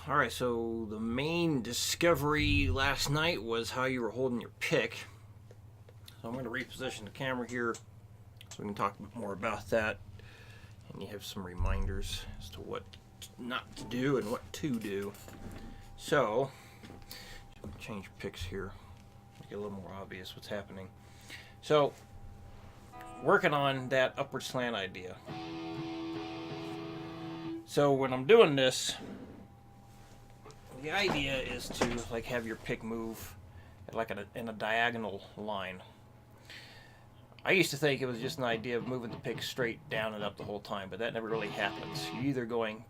Alright, so the main discovery last night was how you were holding your pick. So I'm going to reposition the camera here so we can talk a bit more about that. And you have some reminders as to what not to do and what to do. So, change picks here. Make it a little more obvious what's happening. So, working on that upward slant idea. So when I'm doing this, the idea is to like have your pick move like in a diagonal line. I used to think it was just an idea of moving the pick straight down and up the whole time, but that never really happens. You're either going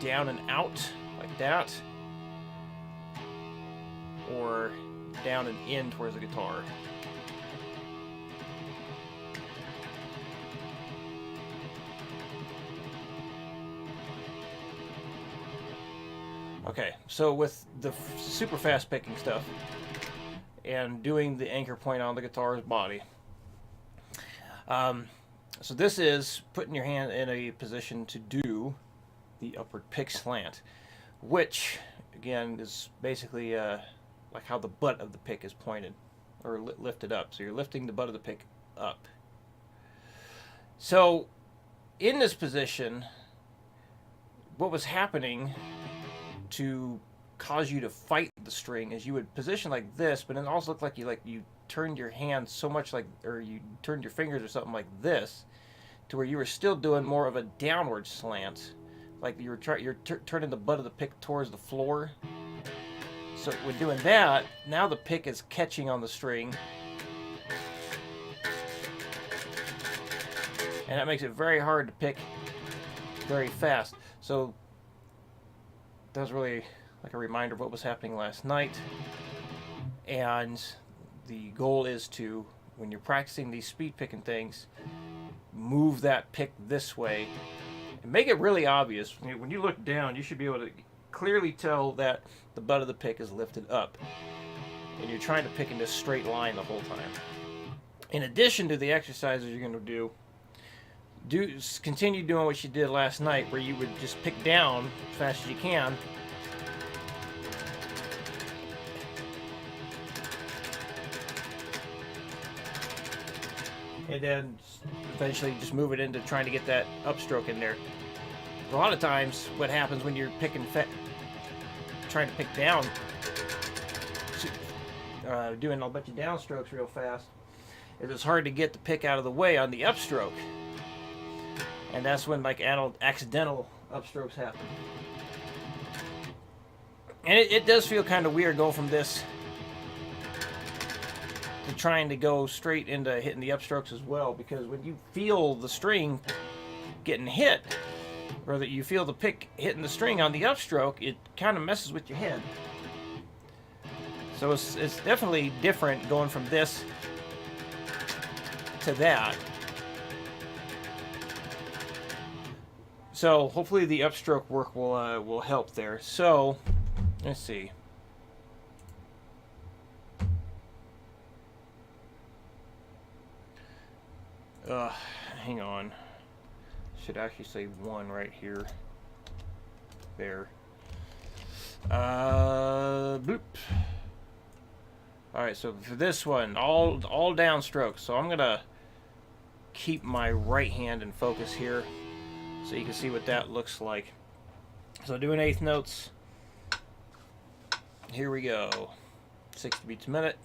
down and out like that, or down and in towards the guitar. Okay, so with the super fast picking stuff and doing the anchor point on the guitar's body, so this is putting your hand in a position to do the upward pick slant, which again is basically like how the butt of the pick is pointed or lifted up. So you're lifting the butt of the pick up. So in this position, what was happening to cause you to fight the string is you would position like this, but it also looked like you turned your hand so much or you turned your fingers or something like this, to where you were still doing more of a downward slant, like you're turning the butt of the pick towards the floor. So with doing that, now the pick is catching on the string, and that makes it very hard to pick very fast. So that was really like a reminder of what was happening last night. And the goal is to, when you're practicing these speed picking things, move that pick this way and make it really obvious. When you look down, you should be able to clearly tell that the butt of the pick is lifted up, and you're trying to pick in this straight line the whole time. In addition to the exercises you're going to continue doing what you did last night, where you would just pick down as fast as you can, and then eventually just move it into trying to get that upstroke in there. A lot of times what happens when you're trying to pick down, doing a bunch of downstrokes real fast, is it's hard to get the pick out of the way on the upstroke. And that's when like accidental upstrokes happen. And it does feel kind of weird going from this to trying to go straight into hitting the upstrokes as well, because when you feel the string getting hit, or that you feel the pick hitting the string on the upstroke, it kind of messes with your head. So it's definitely different going from this to that. So hopefully the upstroke work will help there. So let's see. Hang on. Should actually say 1 right here. There. Bloop. All right. So for this one, all downstrokes. So I'm gonna keep my right hand in focus here, so you can see what that looks like. So doing eighth notes. Here we go. 60 beats a minute.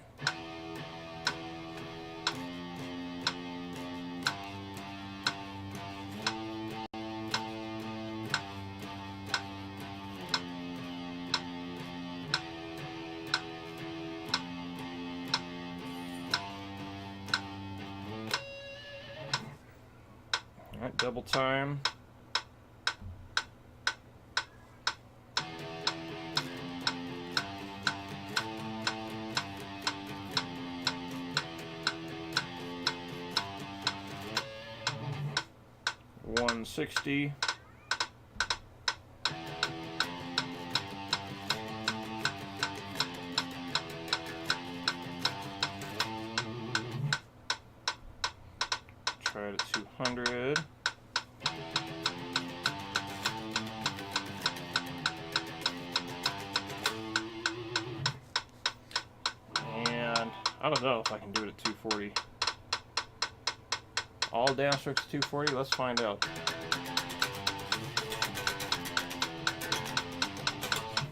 All right, double time. $160. Try it at 200. I don't know if I can do it at 240. All downstrokes 240. Let's find out.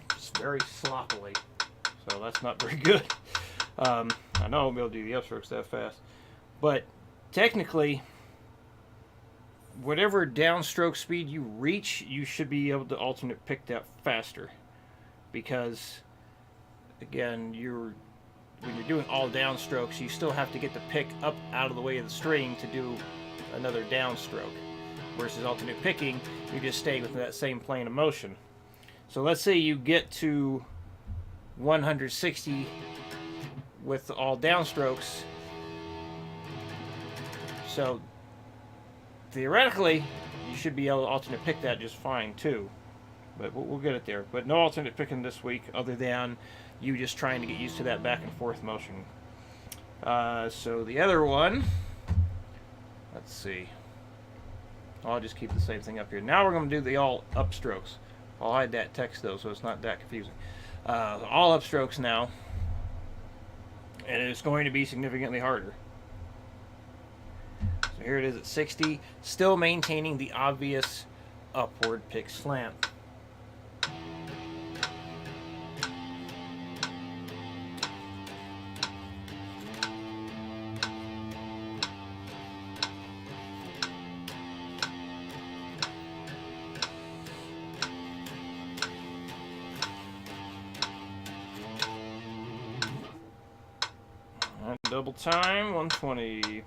Just very sloppily, so that's not very good. I know I won't be able to do the upstrokes that fast, but technically, whatever downstroke speed you reach, you should be able to alternate pick that faster, because again, when you're doing all downstrokes, you still have to get the pick up out of the way of the string to do another downstroke. Versus alternate picking, you just stay within that same plane of motion. So let's say you get to 160 with all downstrokes. So theoretically, you should be able to alternate pick that just fine too. But we'll get it there. But no alternate picking this week, other than you just trying to get used to that back and forth motion. So the other one, let's see. I'll just keep the same thing up here. Now we're going to do the all upstrokes. I'll hide that text though, so it's not that confusing. All upstrokes now, and it's going to be significantly harder. So here it is at 60, still maintaining the obvious upward pick slant. Double time, 120.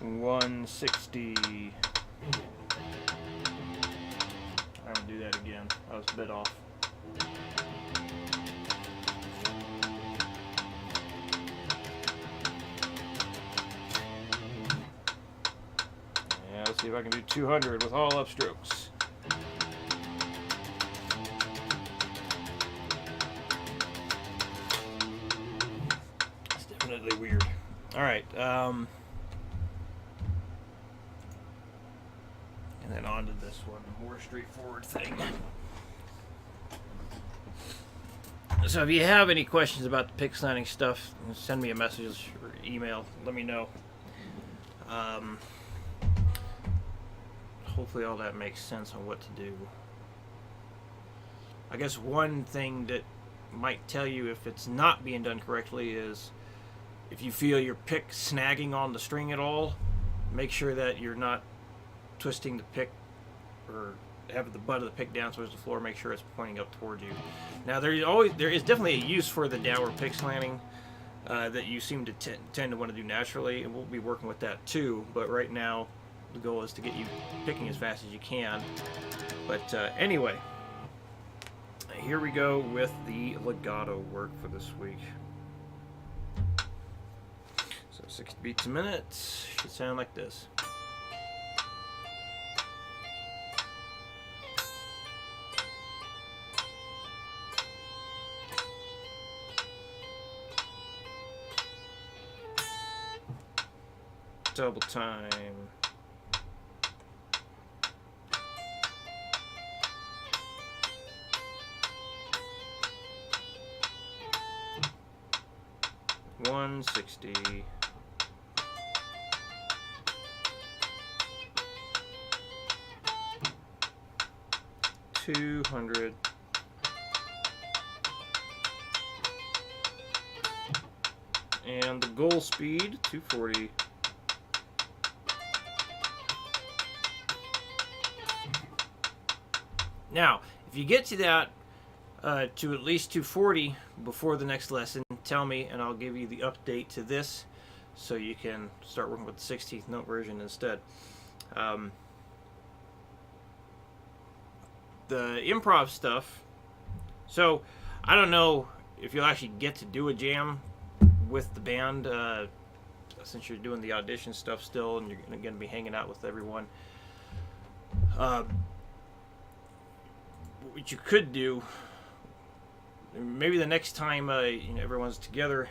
$160. I'm gonna do that again. I was a bit off. Yeah, let's see if I can do 200 with all upstrokes. It's definitely weird. All right. And then on to this one, more straightforward thing. So if you have any questions about the pick slanting stuff, send me a message or email. Let me know. Hopefully all that makes sense on what to do. I guess one thing that might tell you if it's not being done correctly is if you feel your pick snagging on the string at all, make sure that you're not twisting the pick or having the butt of the pick down towards the floor. Make sure it's pointing up towards you. Now there is definitely a use for the downward pick slanting that you seem to tend to want to do naturally, and we'll be working with that too. But right now the goal is to get you picking as fast as you can. But anyway, here we go with the legato work for this week. So 60 beats a minute should sound like this. Double time. $160. $200. And the goal speed, 240. Now, if you get to that, to at least 240 before the next lesson, tell me and I'll give you the update to this so you can start working with the 16th note version instead. The improv stuff, so I don't know if you'll actually get to do a jam with the band since you're doing the audition stuff still and you're going to be hanging out with everyone. What you could do, maybe the next time everyone's together,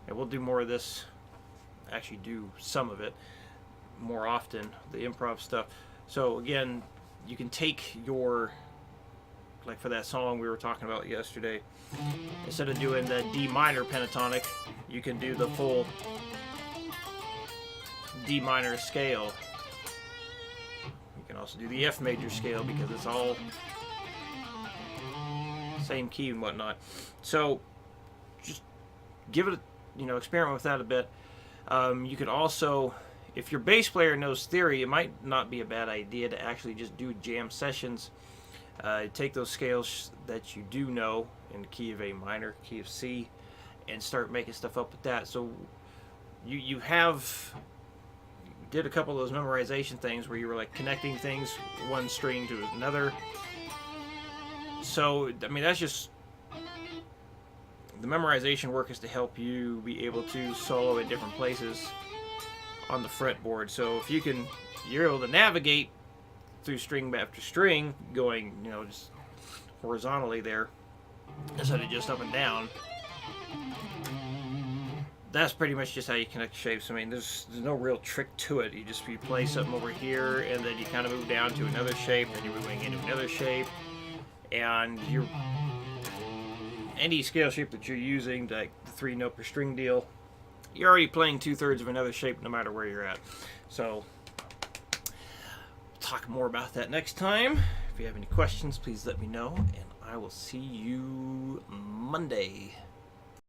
and we'll do more of this, actually do some of it, more often, the improv stuff. So again, you can take your, like for that song we were talking about yesterday, instead of doing the D minor pentatonic, you can do the full D minor scale. You can also do the F major scale because it's all same key and whatnot. So just give it a, experiment with that a bit. You could also, if your bass player knows theory, it might not be a bad idea to actually just do jam sessions. Take those scales that you do know in the key of A minor, key of C, and start making stuff up with that. So you did a couple of those memorization things where you were like connecting things, one string to another. So I mean, that's just, the memorization work is to help you be able to solo in different places on the fretboard. So if you're able to navigate through string after string, going, just horizontally there instead of just up and down. That's pretty much just how you connect shapes. I mean, there's no real trick to it. You play something over here, and then you kind of move down to another shape, and you're moving into another shape, and any scale shape that you're using, like the 3-note per string deal, you're already playing 2/3 of another shape no matter where you're at. So we'll talk more about that next time. If you have any questions, please let me know, and I will see you Monday.